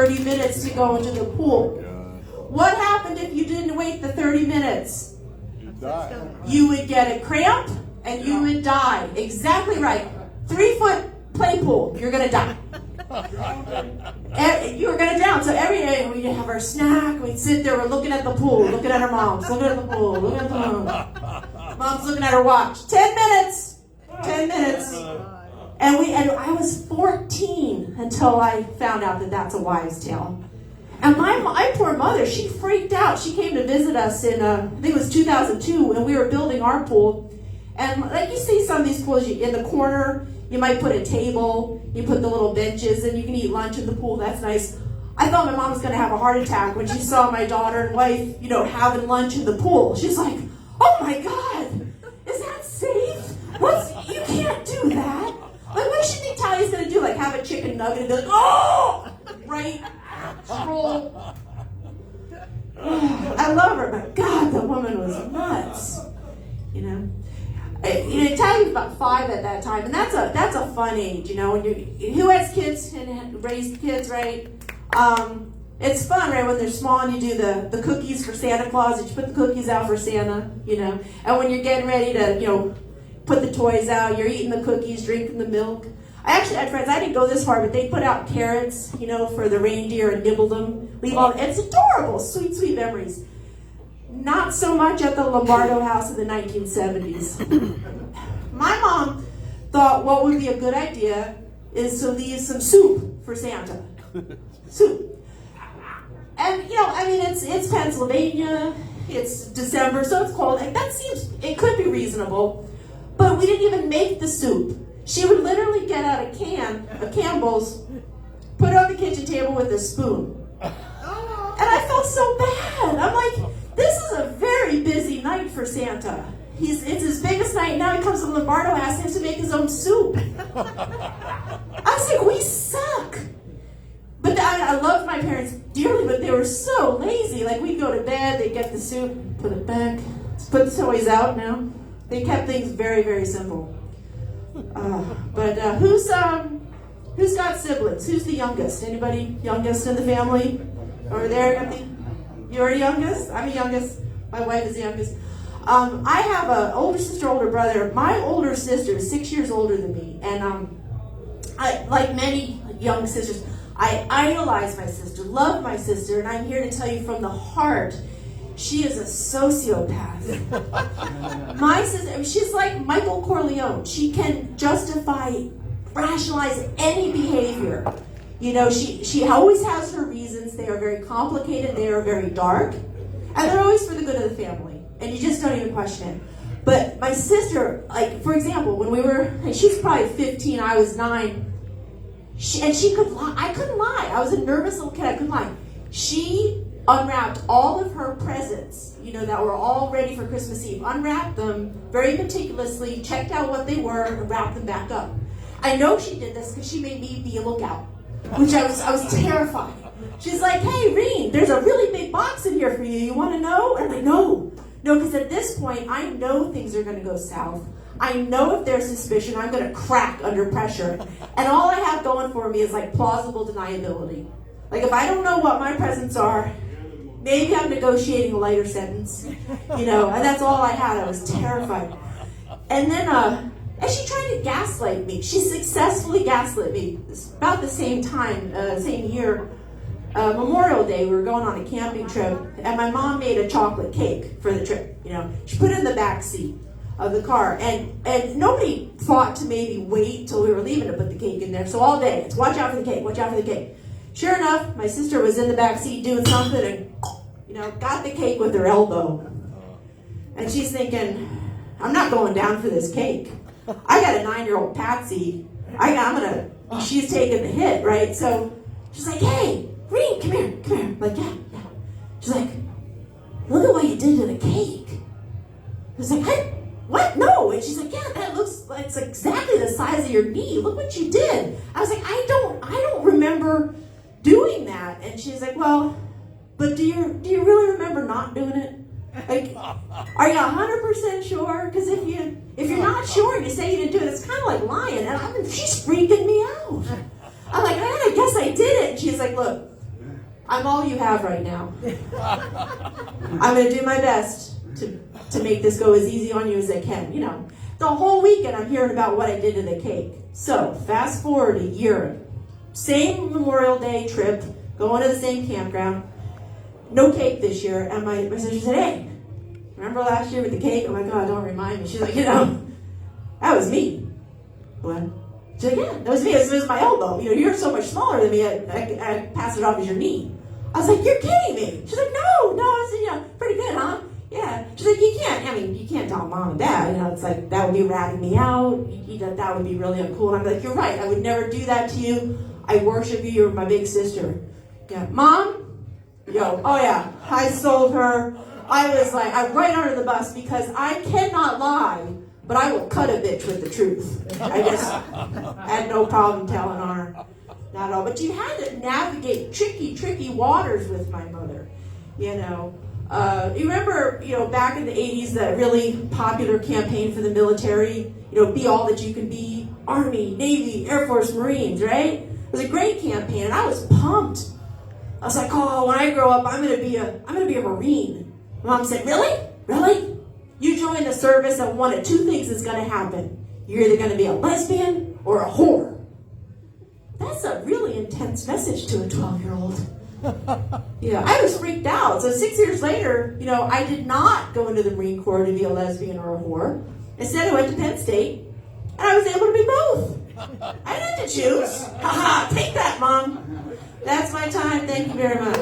30 minutes to go into the pool. What happened if you didn't wait the 30 minutes? You die. You would get a cramp and you would die. Exactly right. 3-foot play pool, you're going to die. You're going to drown. So every day we'd have our snack, we'd sit there, we're looking at the pool, looking at our moms, looking at the pool, looking at the pool. Mom's looking at her watch. 10 minutes. 10 minutes. And I was 14 until I found out that that's a wives' tale. And my poor mother, she freaked out. She came to visit us in, I think it was 2002, and we were building our pool. And like you see some of these pools, in the corner, you might put a table, you put the little benches, and you can eat lunch in the pool. That's nice. I thought my mom was going to have a heart attack when she saw my daughter and wife, having lunch in the pool. She's like, oh my God, is that safe? You can't do that. Like, what should Natalia's going to do? Like, have a chicken nugget and be like, oh! Right? Troll. I love her, but God, the woman was nuts. Natalia was about 5 at that time, and that's a fun age, When who has kids and raised kids, right? It's fun, right, when they're small and you do the cookies for Santa Claus, and you put the cookies out for Santa, and when you're getting ready to, put the toys out, you're eating the cookies, drinking the milk. I actually had friends, I didn't go this far, but they put out carrots, for the reindeer and nibbled them. It's adorable, sweet, sweet memories. Not so much at the Lombardo house in the 1970s. My mom thought what would be a good idea is to leave some soup for Santa. Soup. And, it's Pennsylvania, it's December, so it's cold. Like, it could be reasonable. But we didn't even make the soup. She would literally get out a Campbell's, put it on the kitchen table with a spoon. And I felt so bad. I'm like, this is a very busy night for Santa. It's his biggest night. Now he comes to Lombardo house and has to make his own soup. I was like, we suck. But I loved my parents dearly, but they were so lazy. Like, we'd go to bed, they'd get the soup, put it back, put the toys out now. They kept things very, very simple. But who's got siblings? Who's the youngest? Anybody youngest in the family? Over there? You're a youngest? I'm a youngest. My wife is the youngest. I have an older sister, older brother. My older sister is 6 years older than me. And I, like many young sisters, I idolize my sister, love my sister, and I'm here to tell you from the heart, she is a sociopath. My sister, she's like Michael Corleone. She can justify, rationalize any behavior. She always has her reasons. They are very complicated. They are very dark. And they're always for the good of the family. And you just don't even question it. But my sister, like, for example, when she's probably 15, I was 9. She could lie. I couldn't lie. I was a nervous little kid. I couldn't lie. She unwrapped all of her presents, that were all ready for Christmas Eve. Unwrapped them very meticulously, checked out what they were, and wrapped them back up. I know she did this because she made me be a lookout, which I was terrified. She's like, hey, Reen, there's a really big box in here for you. You want to know? And I'm like, no, because at this point, I know things are going to go south. I know if there's suspicion, I'm going to crack under pressure. And all I have going for me is like plausible deniability. Like, if I don't know what my presents are, maybe I'm negotiating a lighter sentence, and that's all I had. I was terrified. And then, and she tried to gaslight me. She successfully gaslit me. About the same time, same year, Memorial Day, we were going on a camping trip, and my mom made a chocolate cake for the trip. She put it in the back seat of the car, and nobody thought to maybe wait till we were leaving to put the cake in there. So all day, it's watch out for the cake, watch out for the cake. Sure enough, my sister was in the back seat doing something and, got the cake with her elbow. And she's thinking, I'm not going down for this cake. I got a 9-year-old Patsy. She's taking the hit, right? So she's like, hey, Reen, come here. I'm like, yeah. She's like, look at what you did to the cake. I was like, what? No. And she's like, yeah, that looks like it's exactly the size of your knee. Look what you did. I was like, I don't remember doing that. And she's like, well, but do you really remember not doing it? Like, are you 100% sure? Because if you're not sure and you say you didn't do it, it's kind of like lying. And she's freaking me out. I'm like, I guess I did it. And she's like, look, I'm all you have right now. I'm going to do my best to make this go as easy on you as I can. You know, the whole weekend I'm hearing about what I did to the cake. So fast forward a year, same Memorial Day trip, going to the same campground, no cake this year. And my sister said, hey, remember last year with the cake? Oh my God, don't remind me. She's like, you know, that was me. What? She's like, yeah, that was me. It was my elbow. You know, you're so much smaller than me. I passed it off as your knee. I was like, you're kidding me. She's like, no. I said, you know, pretty good, huh? Yeah. She's like, you can't tell mom and dad. You know, it's like, that would be ratting me out. That would be really uncool. And I'm like, you're right. I would never do that to you. I worship you. You're my big sister. Yeah. Mom? Oh yeah. I sold her. I was like, I'm right under the bus because I cannot lie, but I will cut a bitch with the truth. I just had no problem telling her. Not at all. But you had to navigate tricky waters with my mother. You know. You remember, you know, back in the 80s, that really popular campaign for the military, you know, be all that you can be, Army, Navy, Air Force, Marines, right? It was a great campaign, and I was pumped. I was like, oh, when I grow up, I'm gonna be a Marine. Mom said, really? You join the service and one of two things is gonna happen. You're either gonna be a lesbian or a whore. That's a really intense message to a 12-year-old. Yeah, I was freaked out. So 6 years later, you know, I did not go into the Marine Corps to be a lesbian or a whore. Instead, I went to Penn State, and I was able to be both. I didn't have to choose. Haha, take that, Mom. That's my time. Thank you very much.